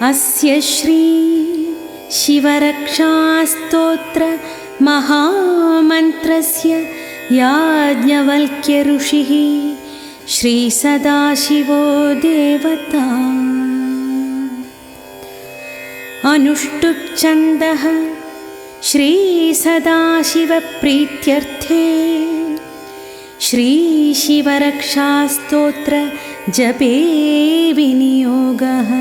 अस्य श्री शिवरक्षास्तोत्र महामन्त्रस्य याज्ञवल्क्य ऋषिः श्री सदाशिवो देवता। अनुष्टुप् छन्दः श्री सदाशिव प्रीत्यर्थे श्री शिवरक्षास्तोत्र जपे विनियोगः।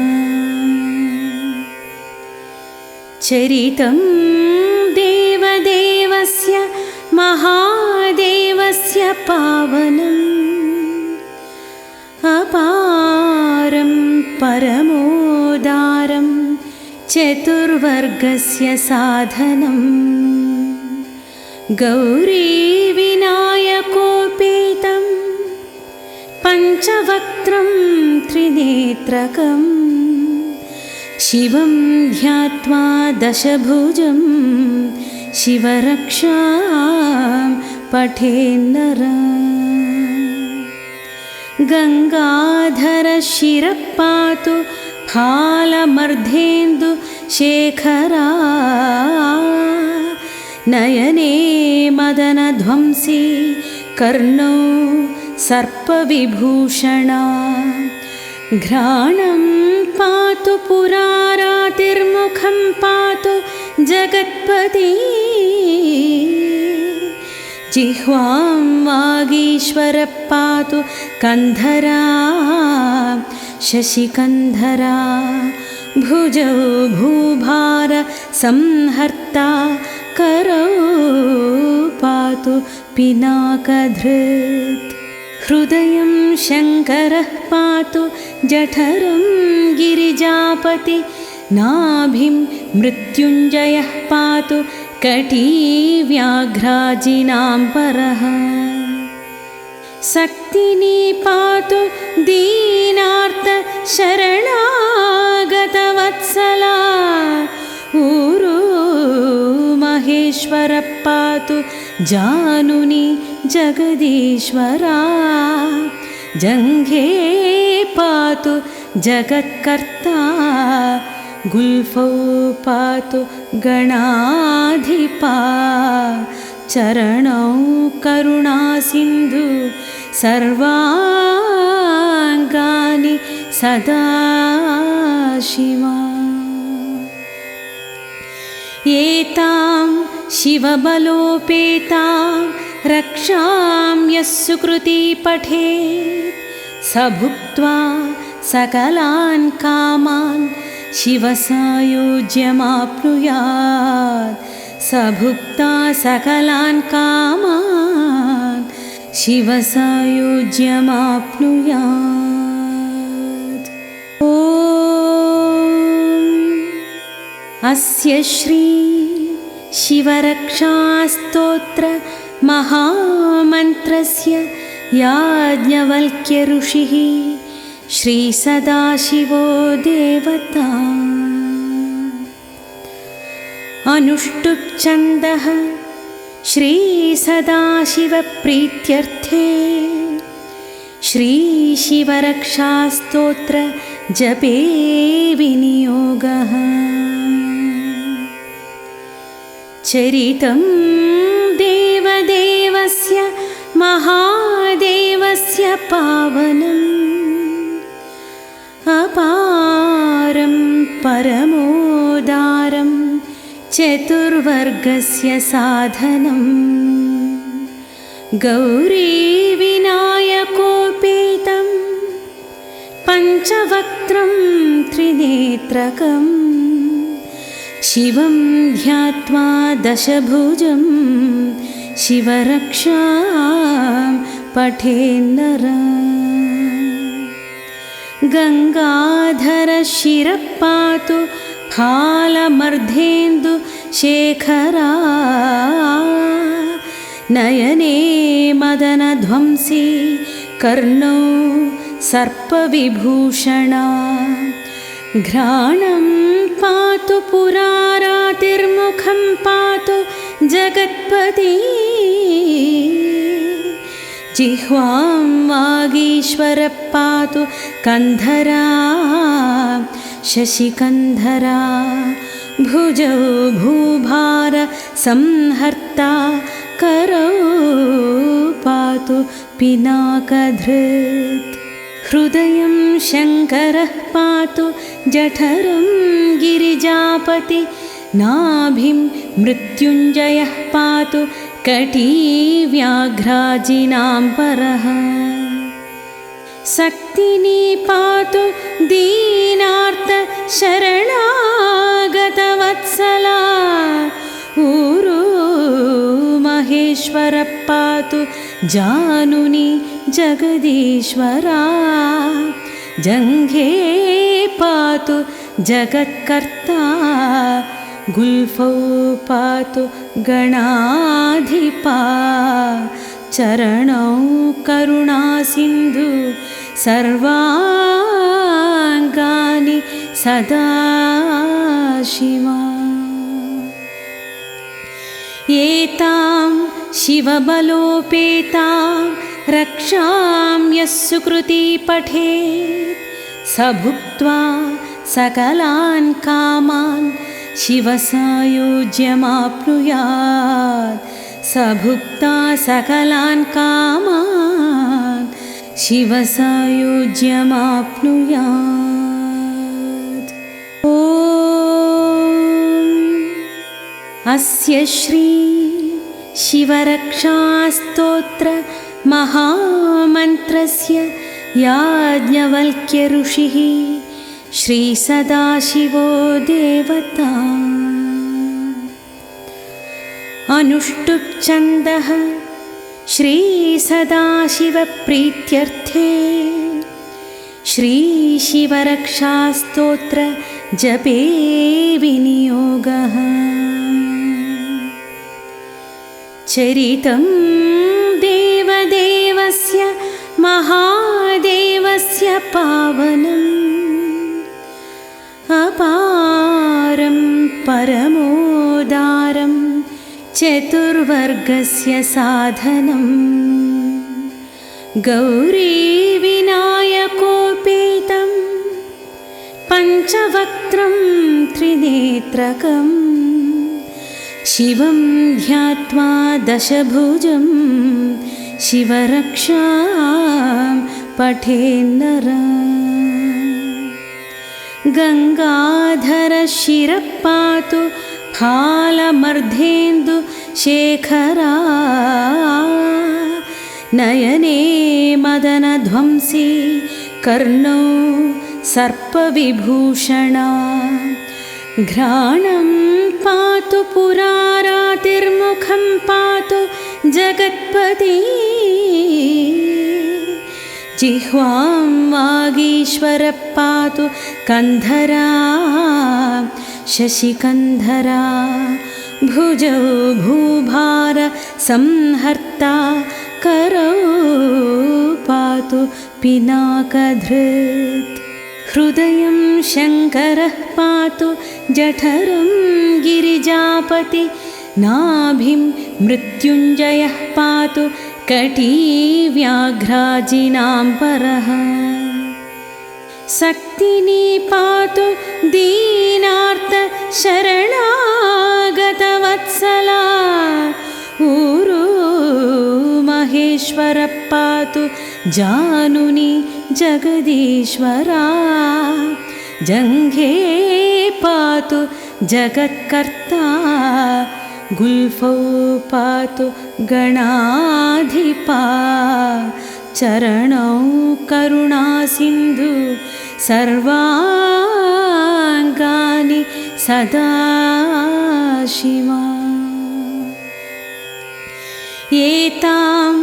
चरितं देवदेवस्य महादेवस्य पावनम् अपारं परमोदारं चतुर्वर्गस्य साधनं गौरीविनायकोपेतं पञ्चवक्त्रं त्रिनेत्रकम् शिवं ध्यात्वा दशभुजं शिवरक्षां पठेन्नरः। गंगाधर शिरः पातु फालमर्धेन्दु शेखरा नयने मदनध्वंसी कर्णौ सर्पविभूषणा घ्राणं पातु पुरारातिर्मुखं पातु जगत्पति जिह्वां वागीश्वरः पातु कंधरा शशिकंधरा भुजौ भूभार संहर्ता करौ पातु पिनाकधृत् हृदयं शङ्करः पातु जठरं गिरिजापति नाभिं मृत्युञ्जयः पातु कटिव्याघ्राजिनाम्बरः शक्तिनी पातु दीनार्त शरणागतवत्सला ऊरू महेश्वरः पातु जानुनी जगदीश्वरा जङ्घे पातु जगत्कर्ता गुल्फौ पातु गणाधिपा चरणौ करुणासिन्धु सर्वाङ्गानि सदाशिवा। एतां शिवबलोपेतां रक्षां यः सुकृती पठेत् स भुक्त्वा सकलान् कामान् शिवसायुज्यमाप्नुयात् स भुक्ता सकलान् कामान् शिवसायुज्यमाप्नुयात्। ॐ अस्य श्री शिवरक्षास्तोत्र महामन्त्रस्य याज्ञवल्क्य ऋषिः श्री सदाशिवो देवता। अनुष्टुप् छन्दः श्री सदाशिव प्रीत्यर्थे श्री शिवरक्षास्तोत्र जपे विनियोगः। चरितं देवदेवस्य महादेवस्य पावनम् अपारं परमोदारं चतुर्वर्गस्य साधनं गौरीविनायकोपेतं पञ्चवक्त्रं त्रिनेत्रकम् शिवं ध्यात्वा दशभुजं शिवरक्षां पठेन्नरः। गंगाधर शिरः पातु फालमर्धेन्दु शेखरा नयने मदनध्वंसी कर्णौ सर्पविभूषणा घ्राणं पातु पुरारातिर्मुखं पातु जगत्पति जिह्वां वागीश्वरः पातु कंधरा शशिकन्धरा भुजौ भूभार संहर्ता करौ पातु पिनाकधृत् हृदयं शङ्करः पातु जठरं गिरिजापति नाभिं मृत्युञ्जयः पातु कटिव्याघ्राजिनाम्बरः शक्तिनी पातु दीनार्त शरणागतवत्सला ऊरू महेश्वर पातु जानुनी जगदीश्वरा जङ्घे पातु जगत्कर्ता गुल्फौ पातु गणाधिपा चरणौ करुणासिन्धु सर्वाङ्गानि सदा शिवा एतां शिवबलोपेतां रक्षां यः सुकृती पठेत् स भुक्त्वा सकलान् कामान् शिवसायुज्यमाप्नुयात् स भुक्ता सकलान् कामान् शिवसायुज्यमाप्नुयात् ॐ अस्य श्री शिवरक्षास्तोत्र महामन्त्रस्य याज्ञवल्क्य ऋषिः श्रीसदाशिवो देवता अनुष्टुप् छन्दः श्रीसदाशिवप्रीत्यर्थे श्रीशिवरक्षास्तोत्र जपे विनियोगः चरितं देवदेवस्य महादेवस्य पावनम् अपारं परमोदारं चतुर्वर्गस्य साधनं गौरीविनायकोपेतं पञ्चवक्त्रं त्रिनेत्रकं शिवं ध्यात्वा दशभुजं शिवरक्षां पठेन्नरः गंगाधर शिरः पातु फालमर्धेन्दु शेखरा नयने मदनध्वंसी कर्णौ सर्पविभूषणा घ्राणं पातु पुरारातिर्मुखं पातु जगत्पति जिह्वां वागीश्वर पातु कन्धरा शशिकन्धरा भुजौ भूभार संहर्ता करौ पातु पिनाकधृत् हृदयं शङ्करः पातु जठरं गिरिजापति नाभिं मृत्युञ्जयः पातु कटिव्याघ्राजिनाम्बरः शक्तिनी पातु दीनार्त शरणागतवत्सला ऊरू महेश्वर पातु जानुनी जगदीश्वरा जङ्घे पातु जगत्कर्ता गुल्फौ पातु गणाधिपा चरणौ करुणासिन्धु सर्वाङ्गानि सदा शिवा एतां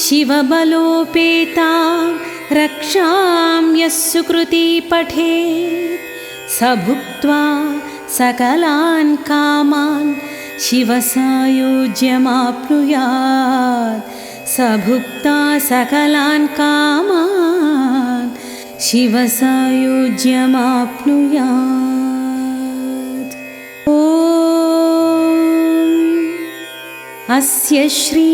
शिवबलोपेतां रक्षां यः सुकृती पठेत् स भुक्त्वा सकलान् कामान् शिवसायुज्यमाप्नुयात् स भुक्ता सकलान् कामान् शिवसायुज्यमाप्नुयात् ॐ अस्य श्री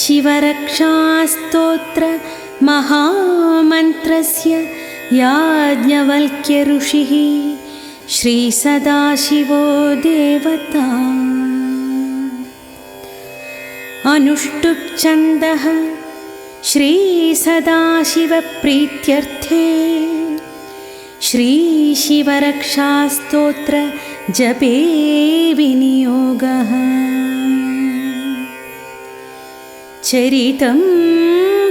शिवरक्षास्तोत्र महामन्त्रस्य याज्ञवल्क्य ऋषिः श्रीसदाशिवो देवता अनुष्टुप् छन्दः श्रीसदाशिवप्रीत्यर्थे श्रीशिवरक्षास्तोत्र जपे विनियोगः चरितं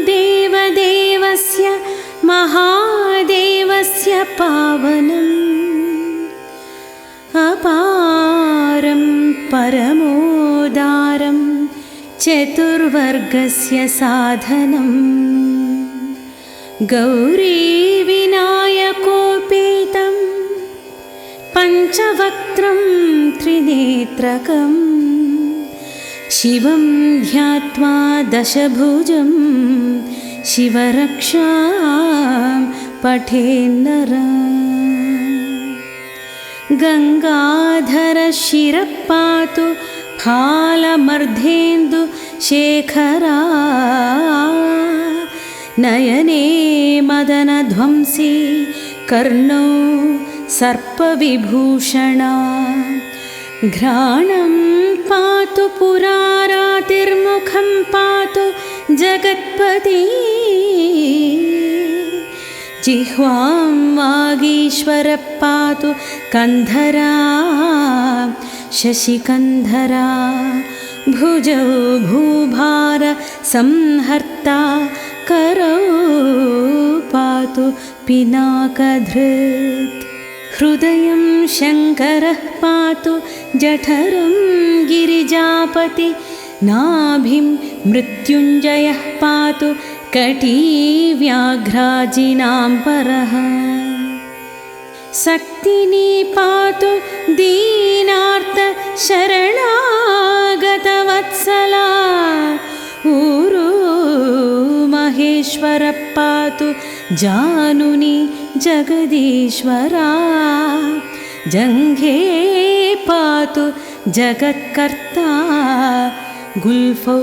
देवदेवस्य महादेवस्य पावनम् अपारं परमोदारं चतुर्वर्गस्य साधनं गौरीविनायकोपेतं पञ्चवक्त्रं त्रिनेत्रकं शिवं ध्यात्वा दशभुजं शिवरक्षां पठेन्नरः गंगाधरशिरः पातु फालमर्धेन्दु शेखरा नयने मदनध्वंसी कर्णौ सर्पविभूषणा घ्राणं पातु पुरारातिर्मुखं पातु जगत्पति जिह्वां वागीश्वरः पातु कन्धरा शशिकन्धरा भुजौ भूभार संहर्ता करौ पातु पिनाकधृत् हृदयं शङ्करः पातु जठरं गिरिजापति नाभिं मृत्युञ्जयः पातु कटिव्याघ्राजिनाम्बरः शक्तिनी पातु दीनार्त शरणागतवत्सला ऊरू महेश्वरः पातु जानुनी जगदीश्वरा जङ्घे पातु जगत्कर्ता गुल्फौ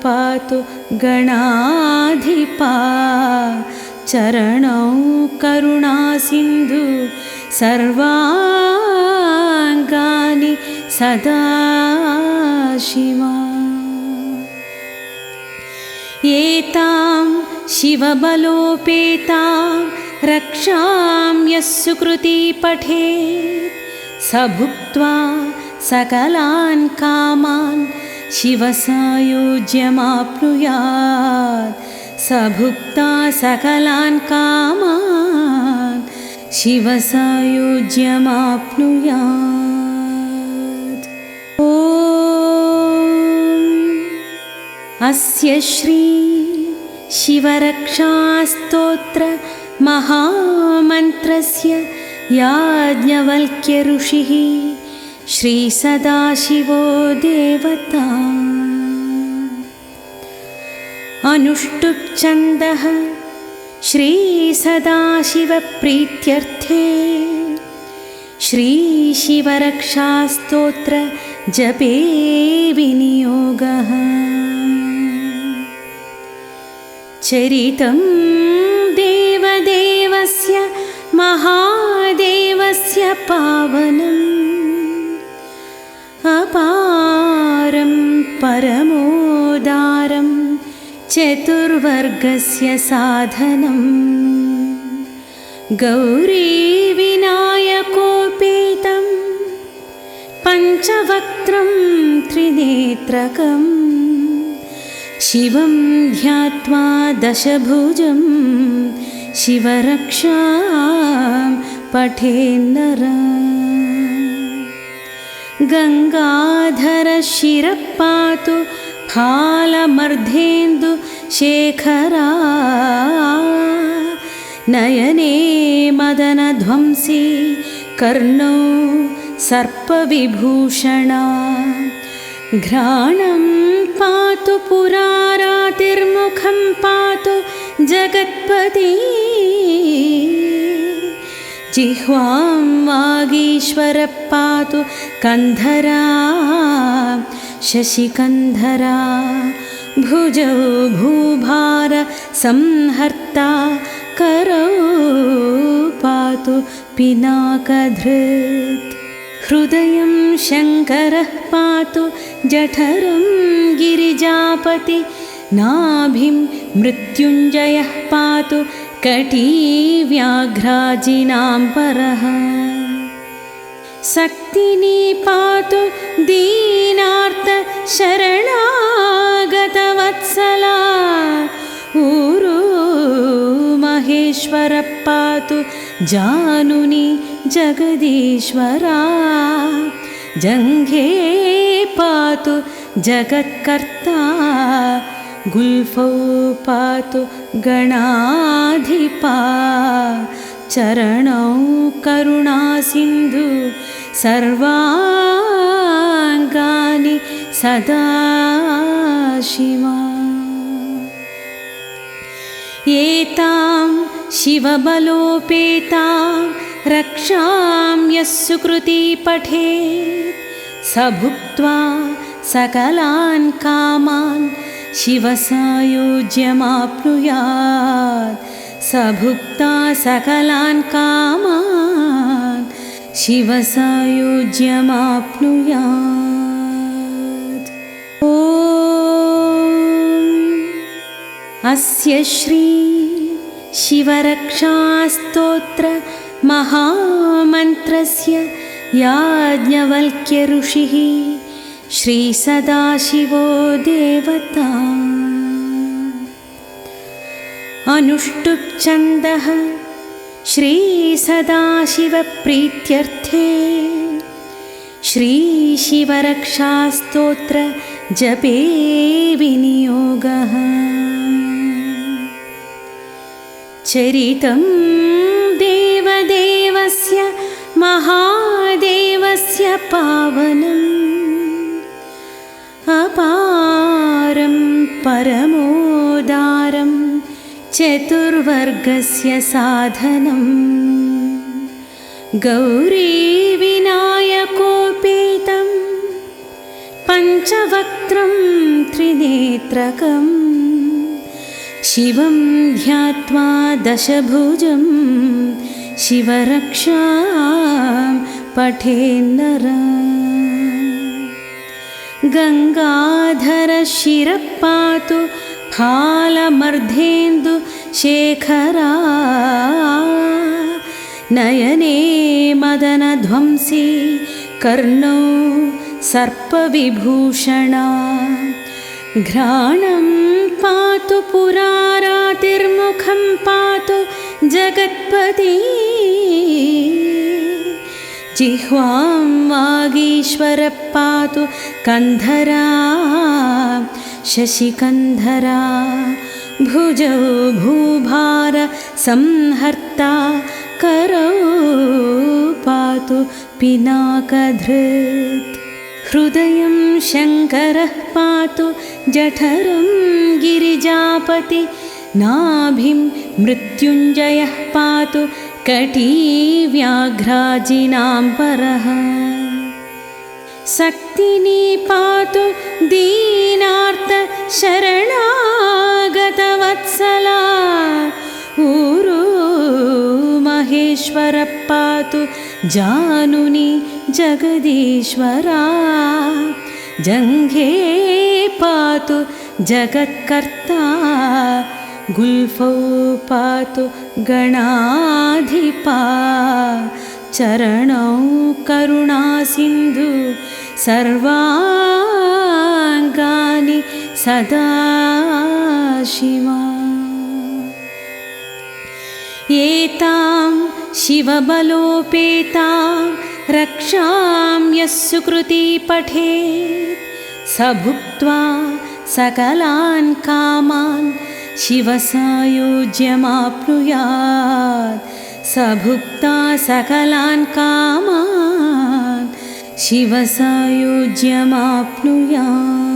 पातु गणाधिपा चरणौ करुणासिन्धु सर्वाङ्गानि सदा शिवा एतां शिवबलोपेतां रक्षां यः सुकृती पठेत् स भुक्त्वा सकलान् कामान् शिवसायुज्यमाप्नुयात् स भुक्ता सकलान् कामान् शिवसायुज्यमाप्नुयात् ॐ अस्य श्री शिवरक्षास्तोत्र महामन्त्रस्य याज्ञवल्क्य ऋषिः श्रीसदाशिवो देवता अनुष्टुप् छन्दः श्रीसदाशिवप्रीत्यर्थे श्रीशिवरक्षास्तोत्र जपे विनियोगः चरितं देवदेवस्य महादेवस्य पावनम् अपारं परमोदारं चतुर्वर्गस्य साधनं गौरीविनायकोपेतं पञ्चवक्त्रं त्रिनेत्रकं शिवं ध्यात्वा दशभुजं शिवरक्षां पठेन्नरः गंगाधरशिरः पातु फालमर्धेन्दु शेखरा नयने मदनध्वंसी कर्णौ सर्पविभूषणा घ्राणं पातु पुरारातिर्मुखं पातु जगत्पति जिह्वां वागीश्वरः पातु कन्धरा शशिकन्धरा भुजौ भूभार संहर्ता करौ पातु पिनाकधृत् हृदयं शङ्करः पातु जठरं गिरिजापति नाभिं मृत्युञ्जयः पातु कटिव्याघ्राजिनाम्बरः शक्तिनी पातु दीनार्त शरणागतवत्सला ऊरू महेश्वर पातु जानुनी जगदीश्वरा जङ्घे पातु जगत्कर्ता गुल्फौ पातु गणाधिपा चरणौ करुणासिन्धु सर्वाङ्गानि सदा शिवा एतां शिवबलोपेतां रक्षां यः सुकृती पठेत् स भुक्त्वा सकलान् कामान् शिवसायुज्यमाप्नुयात् स भुक्ता सकलान् कामान् शिवसायुज्यमाप्नुयात् ॐ अस्य श्री शिवरक्षास्तोत्र महामन्त्रस्य याज्ञवल्क्य ऋषिः श्रीसदाशिवो देवता अनुष्टुप् छन्दः श्रीसदाशिवप्रीत्यर्थे श्रीशिवरक्षास्तोत्र जपे विनियोगः चरितं देवदेवस्य महादेवस्य पावनम् अपारं परमोदारं चतुर्वर्गस्य साधनं गौरीविनायकोपेतं पञ्चवक्त्रं त्रिनेत्रकं शिवं ध्यात्वा दशभुजं शिवरक्षां पठेन्नरः गङ्गाधरशिरः पातु फालमर्धेन्दु शेखरा नयने मदनध्वंसी कर्णौ सर्पविभूषणा घ्राणं पातु पुरारातिर्मुखं पातु जगत्पति जिह्वां वागीश्वरः पातु कन्धरा शशिकन्धरा भुजौ भूभार संहर्ता करौ पातु पिनाकधृत् हृदयं शङ्करः पातु जठरं गिरिजापति नाभिं मृत्युञ्जयः पातु कटिव्याघ्राजिनाम्बरः शक्तिनी पातु दीनार्त शरणागतवत्सला ऊरू महेश्वर पातु जानुनी जगदीश्वरा जङ्घे पातु जगत्कर्ता गुल्फौ पातु गणाधिपा चरणौ करुणासिन्धु सर्वाङ्गानि सदा शिवा एतां शिवबलोपेतां रक्षां यः सुकृती पठेत् स भुक्त्वा सकलान् कामान् शिवसायुज्यमाप्नुयात् स भुक्ता सकलान् कामान् शिवसायुज्यमाप्नुयात्।